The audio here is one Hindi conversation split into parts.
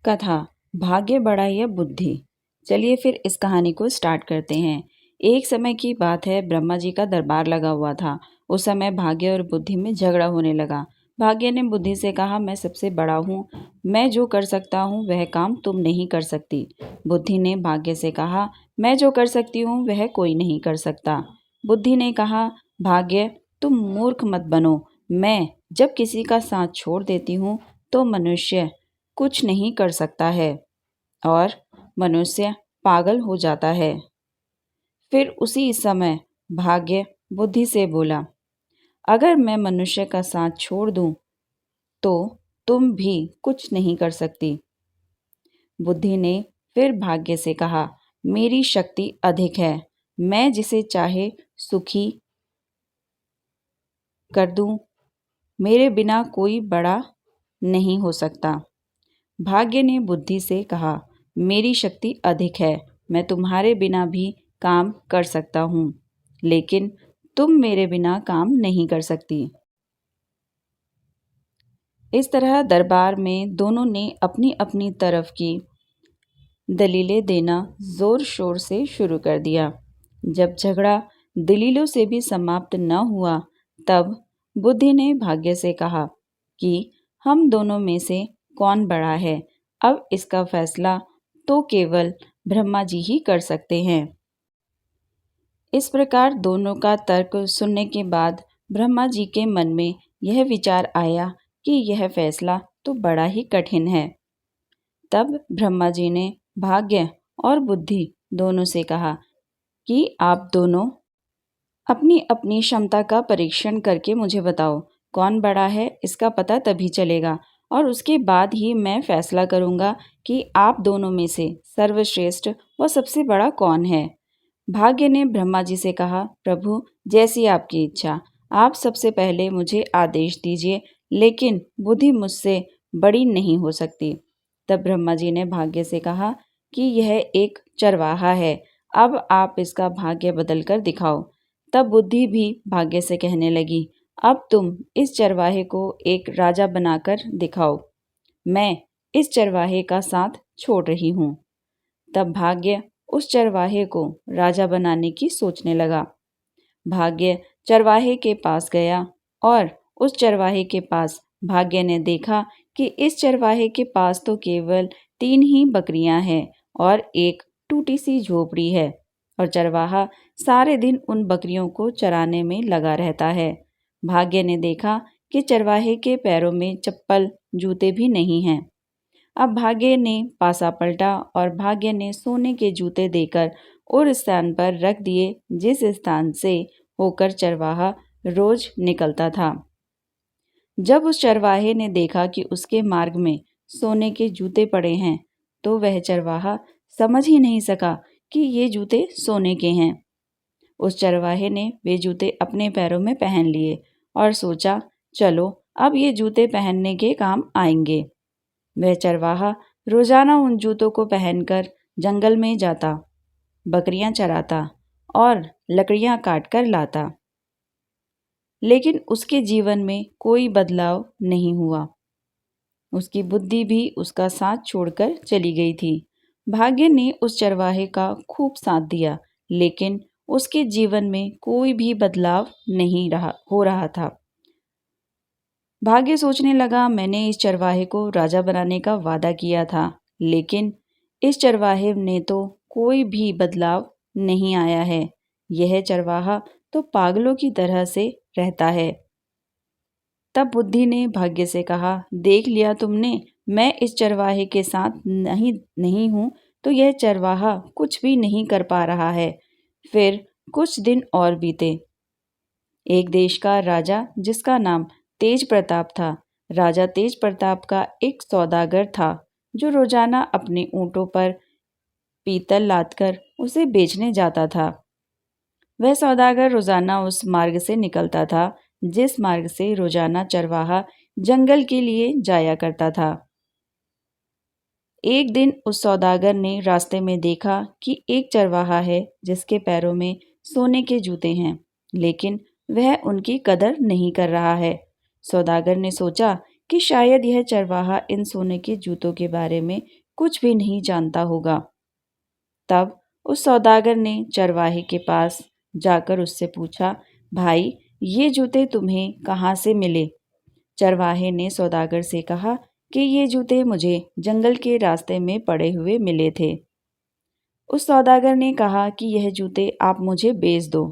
कथा भाग्य बड़ा या बुद्धि। चलिए फिर इस कहानी को स्टार्ट करते हैं। एक समय की बात है, ब्रह्मा जी का दरबार लगा हुआ था। उस समय भाग्य और बुद्धि में झगड़ा होने लगा। भाग्य ने बुद्धि से कहा, मैं सबसे बड़ा हूँ, मैं जो कर सकता हूँ वह काम तुम नहीं कर सकती। बुद्धि ने भाग्य से कहा, मैं जो कर सकती हूँ वह कोई नहीं कर सकता। बुद्धि ने कहा, भाग्य तुम मूर्ख मत बनो, मैं जब किसी का साथ छोड़ देती हूँ तो मनुष्य कुछ नहीं कर सकता है और मनुष्य पागल हो जाता है। फिर उसी समय भाग्य बुद्धि से बोला, अगर मैं मनुष्य का साथ छोड़ दूं तो तुम भी कुछ नहीं कर सकती। बुद्धि ने फिर भाग्य से कहा, मेरी शक्ति अधिक है, मैं जिसे चाहे सुखी कर दूं, मेरे बिना कोई बड़ा नहीं हो सकता। भाग्य ने बुद्धि से कहा, मेरी शक्ति अधिक है, मैं तुम्हारे बिना भी काम कर सकता हूँ, लेकिन तुम मेरे बिना काम नहीं कर सकती। इस तरह दरबार में दोनों ने अपनी अपनी तरफ की दलीलें देना जोर शोर से शुरू कर दिया। जब झगड़ा दलीलों से भी समाप्त न हुआ, तब बुद्धि ने भाग्य से कहा कि हम दोनों में से कौन बड़ा है, अब इसका फैसला तो केवल ब्रह्मा जी ही कर सकते हैं। इस प्रकार दोनों का तर्क सुनने के बाद ब्रह्मा जी के मन में यह विचार आया कि यह फैसला तो बड़ा ही कठिन है। तब ब्रह्मा जी ने भाग्य और बुद्धि दोनों से कहा कि आप दोनों अपनी अपनी क्षमता का परीक्षण करके मुझे बताओ, कौन बड़ा है इसका पता तभी चलेगा और उसके बाद ही मैं फैसला करूंगा कि आप दोनों में से सर्वश्रेष्ठ व सबसे बड़ा कौन है। भाग्य ने ब्रह्मा जी से कहा, प्रभु जैसी आपकी इच्छा, आप सबसे पहले मुझे आदेश दीजिए, लेकिन बुद्धि मुझसे बड़ी नहीं हो सकती। तब ब्रह्मा जी ने भाग्य से कहा कि यह एक चरवाहा है, अब आप इसका भाग्य बदल कर दिखाओ। तब बुद्धि भी भाग्य से कहने लगी, अब तुम इस चरवाहे को एक राजा बनाकर दिखाओ, मैं इस चरवाहे का साथ छोड़ रही हूँ। तब भाग्य उस चरवाहे को राजा बनाने की सोचने लगा। भाग्य चरवाहे के पास गया और उस चरवाहे के पास भाग्य ने देखा कि इस चरवाहे के पास तो केवल 3 ही बकरियां हैं और एक टूटी सी झोपड़ी है और चरवाहा सारे दिन उन बकरियों को चराने में लगा रहता है। भाग्य ने देखा कि चरवाहे के पैरों में चप्पल जूते भी नहीं हैं। अब भाग्य ने पासा पलटा और भाग्य ने सोने के जूते देकर उस स्थान पर रख दिए जिस स्थान से होकर चरवाहा रोज निकलता था। जब उस चरवाहे ने देखा कि उसके मार्ग में सोने के जूते पड़े हैं, तो वह चरवाहा समझ ही नहीं सका कि ये जूते सोने के हैं। उस चरवाहे ने वे जूते अपने पैरों में पहन लिए और सोचा, चलो अब ये जूते पहनने के काम आएंगे। वह चरवाहा रोजाना उन जूतों को पहनकर जंगल में जाता, बकरियां चराता और लकड़ियां काट कर लाता, लेकिन उसके जीवन में कोई बदलाव नहीं हुआ। उसकी बुद्धि भी उसका साथ छोड़कर चली गई थी। भाग्य ने उस चरवाहे का खूब साथ दिया, लेकिन उसके जीवन में कोई भी बदलाव नहीं हो रहा था। भाग्य सोचने लगा, मैंने इस चरवाहे को राजा बनाने का वादा किया था, लेकिन इस चरवाहे ने तो कोई भी बदलाव नहीं आया है। यह चरवाहा तो पागलों की तरह से रहता है। तब बुद्धि ने भाग्य से कहा, देख लिया तुमने, मैं इस चरवाहे के साथ नहीं हूँ तो यह चरवाहा कुछ भी नहीं कर पा रहा है। फिर कुछ दिन और बीते। एक देश का राजा जिसका नाम तेज प्रताप था। राजा तेज प्रताप का एक सौदागर था जो रोजाना अपने ऊंटों पर पीतल लादकर उसे बेचने जाता था। वह सौदागर रोजाना उस मार्ग से निकलता था जिस मार्ग से रोजाना चरवाहा जंगल के लिए जाया करता था। एक दिन उस सौदागर ने रास्ते में देखा कि एक चरवाहा है जिसके पैरों में सोने के जूते हैं, लेकिन वह उनकी कदर नहीं कर रहा है। सौदागर ने सोचा कि शायद यह चरवाहा इन सोने के जूतों के बारे में कुछ भी नहीं जानता होगा। तब उस सौदागर ने चरवाहे के पास जाकर उससे पूछा, भाई, ये जूते तुम्हें कहाँ से मिले? चरवाहे ने सौदागर से कहा कि ये जूते मुझे जंगल के रास्ते में पड़े हुए मिले थे। उस सौदागर ने कहा कि यह जूते आप मुझे बेच दो।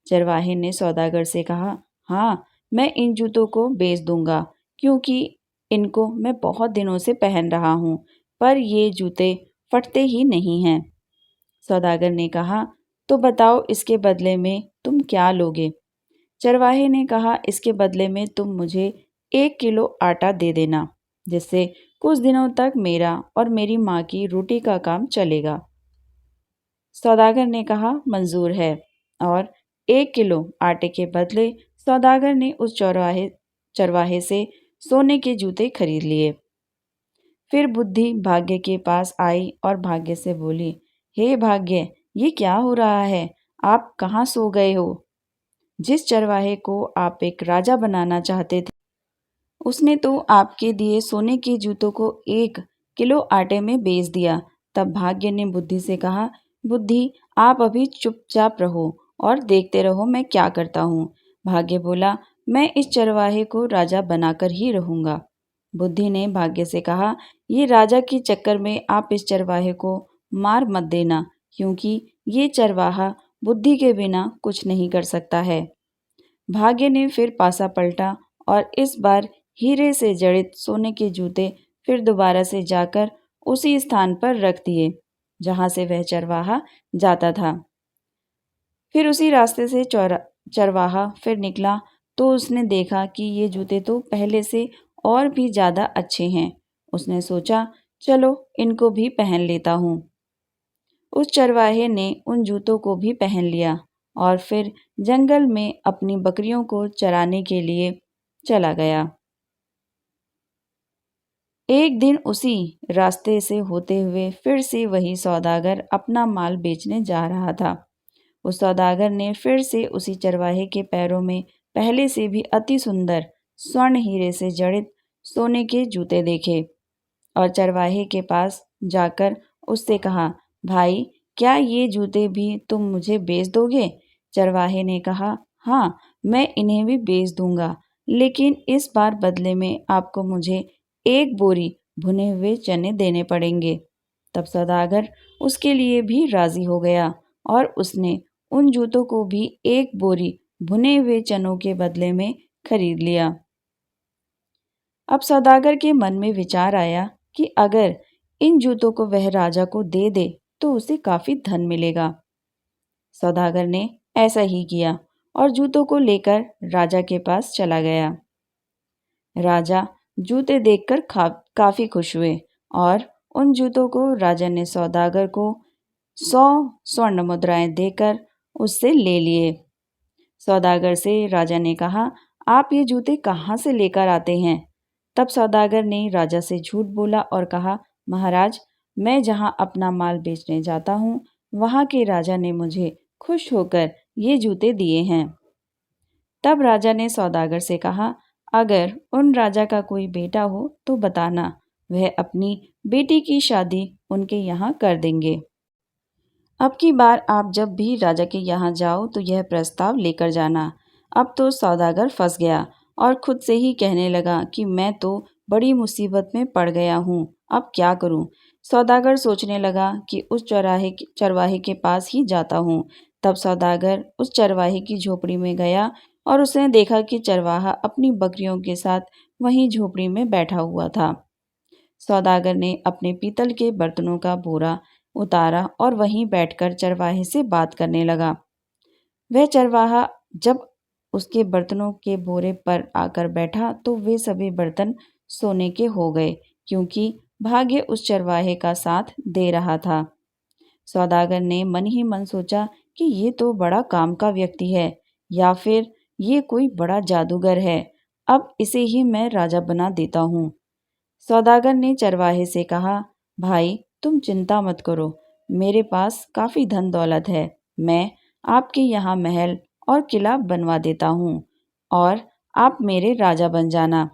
चरवाहे ने सौदागर से कहा, हाँ, मैं इन जूतों को बेच दूंगा, क्योंकि इनको मैं बहुत दिनों से पहन रहा हूँ, पर ये जूते फटते ही नहीं हैं। सौदागर ने कहा, तो बताओ इसके बदले में तुम क्या लोगे? चरवाहे ने कहा, इसके बदले में तुम मुझे 1 किलो आटा दे देना, जिससे कुछ दिनों तक मेरा और मेरी माँ की रोटी का काम चलेगा। सौदागर ने कहा, मंजूर है। और 1 किलो आटे के बदले सौदागर ने उस चरवाहे से सोने के जूते खरीद लिए। फिर बुद्धि भाग्य के पास आई और भाग्य से बोली, हे भाग्य, ये क्या हो रहा है? आप कहाँ सो गए हो? जिस चरवाहे को आप एक राजा बनाना चाहते थे, उसने तो आपके दिए सोने के जूतों को 1 किलो आटे में बेच दिया। तब भाग्य ने बुद्धि से कहा, बुद्धि, आप अभी चुपचाप रहो और देखते रहो मैं क्या करता हूँ। भाग्य बोला, मैं इस चरवाहे को राजा बनाकर ही रहूंगा। बुद्धि ने भाग्य से कहा, ये राजा के चक्कर में आप इस चरवाहे को मार मत देना, क्योंकि ये चरवाहा बुद्धि के बिना कुछ नहीं कर सकता है। भाग्य ने फिर पासा पलटा और इस बार हीरे से जड़ित सोने के जूते फिर दोबारा से जाकर उसी स्थान पर रख दिए जहां से वह चरवाहा जाता था। फिर उसी रास्ते से चरवाहा फिर निकला तो उसने देखा कि ये जूते तो पहले से और भी ज़्यादा अच्छे हैं। उसने सोचा, चलो इनको भी पहन लेता हूँ। उस चरवाहे ने उन जूतों को भी पहन लिया और फिर जंगल में अपनी बकरियों को चराने के लिए चला गया। एक दिन उसी रास्ते से होते हुए फिर से वही सौदागर अपना माल बेचने जा रहा था। उस सौदागर ने फिर से उसी चरवाहे के पैरों में पहले से भी अति सुंदर स्वर्ण हीरे से जड़ित सोने के जूते देखे और चरवाहे के पास जाकर उससे कहा, भाई, क्या ये जूते भी तुम मुझे बेच दोगे? चरवाहे ने कहा, हाँ, मैं इन्हें भी बेच दूंगा, लेकिन इस बार बदले में आपको मुझे 1 बोरी भुने हुए चने देने पड़ेंगे। तब सौदागर उसके लिए भी राजी हो गया और उसने उन जूतों को भी 1 बोरी भुने हुए चनों के बदले में खरीद लिया। अब सौदागर के मन में विचार आया कि अगर इन जूतों को वह राजा को दे दे तो उसे काफी धन मिलेगा। सौदागर ने ऐसा ही किया और जूतों को लेकर राजा के पास चला गया। राजा जूते देखकर काफी खुश हुए और उन जूतों को राजा ने सौदागर को 100 स्वर्ण मुद्राएं देकर उससे ले लिए। सौदागर से राजा ने कहा, आप ये जूते कहाँ से लेकर आते हैं? तब सौदागर ने राजा से झूठ बोला और कहा, महाराज, मैं जहाँ अपना माल बेचने जाता हूँ, वहाँ के राजा ने मुझे खुश होकर ये जूते दिए हैं। तब राजा ने सौदागर से कहा, अगर उन राजा का कोई बेटा हो तो बताना, वह अपनी बेटी की शादी उनके यहाँ कर देंगे। अब की बार आप जब भी राजा के यहाँ जाओ तो यह प्रस्ताव लेकर जाना। अब तो सौदागर फंस गया और खुद से ही कहने लगा कि मैं तो बड़ी मुसीबत में पड़ गया हूँ, अब क्या करूँ। सौदागर सोचने लगा कि उस चरवाहे के पास ही जाता हूँ। तब सौदागर उस चरवाहे की झोपड़ी में गया और उसने देखा कि चरवाहा अपनी बकरियों के साथ वहीं झोपड़ी में बैठा हुआ था। सौदागर ने अपने पीतल के बर्तनों का बोरा उतारा और वहीं बैठकर चरवाहे से बात करने लगा। वह चरवाहा जब उसके बर्तनों के बोरे पर आकर बैठा तो वे सभी बर्तन सोने के हो गए, क्योंकि भाग्य उस चरवाहे का साथ दे रहा था। सौदागर ने मन ही मन सोचा कि ये तो बड़ा काम का व्यक्ति है, या फिर ये कोई बड़ा जादूगर है। अब इसे ही मैं राजा बना देता हूँ। सौदागर ने चरवाहे से कहा, भाई, तुम चिंता मत करो, मेरे पास काफ़ी धन दौलत है। मैं आपके यहाँ महल और किला बनवा देता हूँ और आप मेरे राजा बन जाना।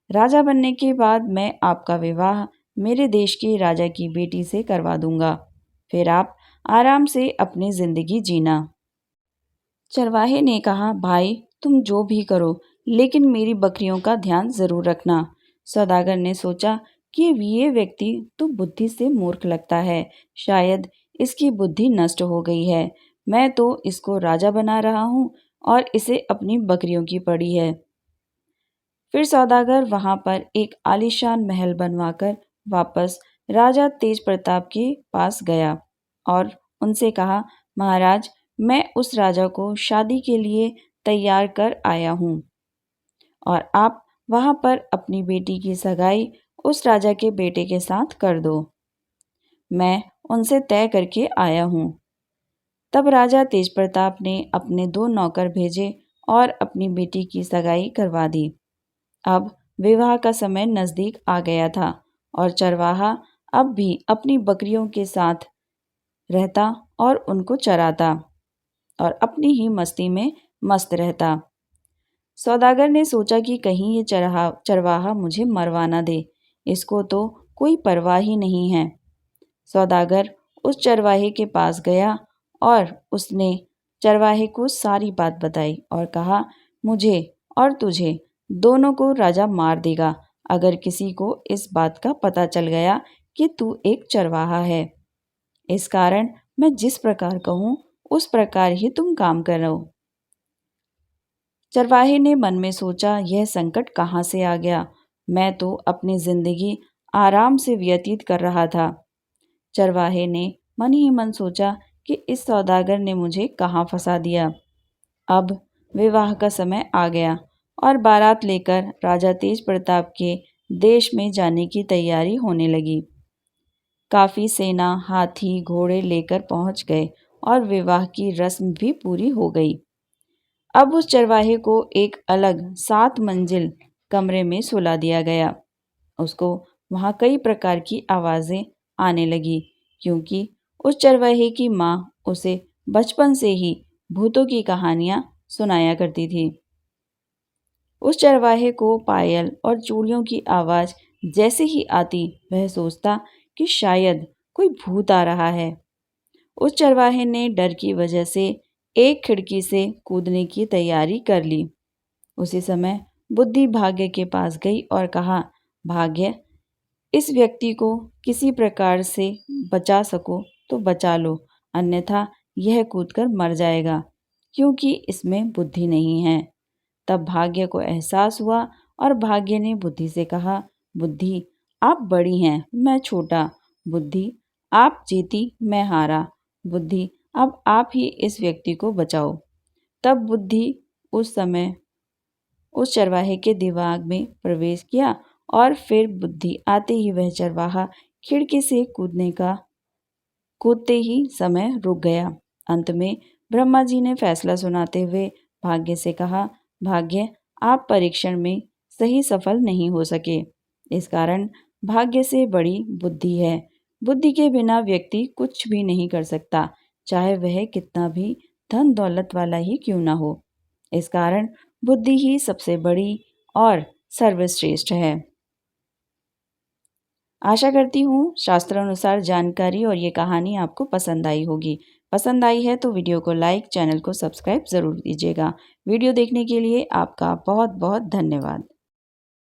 राजा बनने के बाद मैं आपका विवाह मेरे देश के राजा की बेटी से करवा दूंगा। फिर आप आराम से अपनी जिंदगी जीना। चरवाहे ने कहा, भाई तुम जो भी करो, लेकिन मेरी बकरियों का ध्यान जरूर रखना। सौदागर ने सोचा कि ये व्यक्ति तो बुद्धि से मूर्ख लगता है, शायद इसकी बुद्धि नष्ट हो गई है। मैं तो इसको राजा बना रहा हूँ और इसे अपनी बकरियों की पड़ी है। फिर सौदागर वहां पर एक आलीशान महल बनवाकर वापस राजा तेज प्रताप के पास गया और उनसे कहा, महाराज मैं उस राजा को शादी के लिए तैयार कर आया हूँ और आप वहां पर अपनी बेटी की सगाई उस राजा के बेटे के साथ कर दो। मैं उनसे तय करके आया हूँ। तब राजा तेज प्रताप ने अपने 2 नौकर भेजे और अपनी बेटी की सगाई करवा दी। अब विवाह का समय नजदीक आ गया था और चरवाहा अब भी अपनी बकरियों के साथ रहता और उनको चराता और अपनी ही मस्ती में मस्त रहता। सौदागर ने सोचा कि कहीं ये चरवाहा मुझे मरवा ना दे, इसको तो कोई परवाह ही नहीं है। सौदागर उस चरवाहे के पास गया और उसने चरवाहे को सारी बात बताई और कहा, मुझे और तुझे दोनों को राजा मार देगा अगर किसी को इस बात का पता चल गया कि तू एक चरवाहा है। इस कारण मैं जिस प्रकार कहूँ उस प्रकार ही तुम काम करो। चरवाहे ने मन में सोचा, यह संकट कहाँ से आ गया, मैं तो अपनी जिंदगी आराम से व्यतीत कर रहा था। चरवाहे ने मन ही मन सोचा कि इस सौदागर ने मुझे कहाँ फंसा दिया। अब विवाह का समय आ गया और बारात लेकर राजा तेज प्रताप के देश में जाने की तैयारी होने लगी। काफी सेना, हाथी, घोड़े लेकर पहुंच गए और विवाह की रस्म भी पूरी हो गई। अब उस चरवाहे को एक अलग 7 मंजिल कमरे में सुला दिया गया। उसको वहां कई प्रकार की आवाजें आने लगी, क्योंकि उस चरवाहे की माँ उसे बचपन से ही भूतों की कहानियां सुनाया करती थी। उस चरवाहे को पायल और चूड़ियों की आवाज जैसे ही आती, वह सोचता कि शायद कोई भूत आ रहा है। उस चरवाहे ने डर की वजह से एक खिड़की से कूदने की तैयारी कर ली। उसी समय बुद्धि भाग्य के पास गई और कहा, भाग्य, इस व्यक्ति को किसी प्रकार से बचा सको तो बचा लो, अन्यथा यह कूदकर मर जाएगा, क्योंकि इसमें बुद्धि नहीं है। तब भाग्य को एहसास हुआ और भाग्य ने बुद्धि से कहा, बुद्धि आप बड़ी हैं, मैं छोटा। बुद्धि आप जीती, मैं हारा। बुद्धि अब आप ही इस व्यक्ति को बचाओ। तब बुद्धि उस समय उस चरवाहे के दिमाग में प्रवेश किया और फिर बुद्धि आते ही वह चरवाहा खिड़की से कूदते ही समय रुक गया। अंत में ब्रह्मा जी ने फैसला सुनाते हुए भाग्य से कहा, भाग्य, आप परीक्षण में सही सफल नहीं हो सके। इस कारण भाग्य से बड़ी बुद्धि है। बुद्धि के बिना व्यक्ति कुछ भी नहीं कर सकता, चाहे वह कितना भी धन दौलत वाला ही क्यों ना हो। इस कारण बुद्धि ही सबसे बड़ी और सर्वश्रेष्ठ है। आशा करती हूँ शास्त्रानुसार जानकारी और ये कहानी आपको पसंद आई होगी। पसंद आई है तो वीडियो को लाइक, चैनल को सब्सक्राइब ज़रूर कीजिएगा। वीडियो देखने के लिए आपका बहुत बहुत धन्यवाद।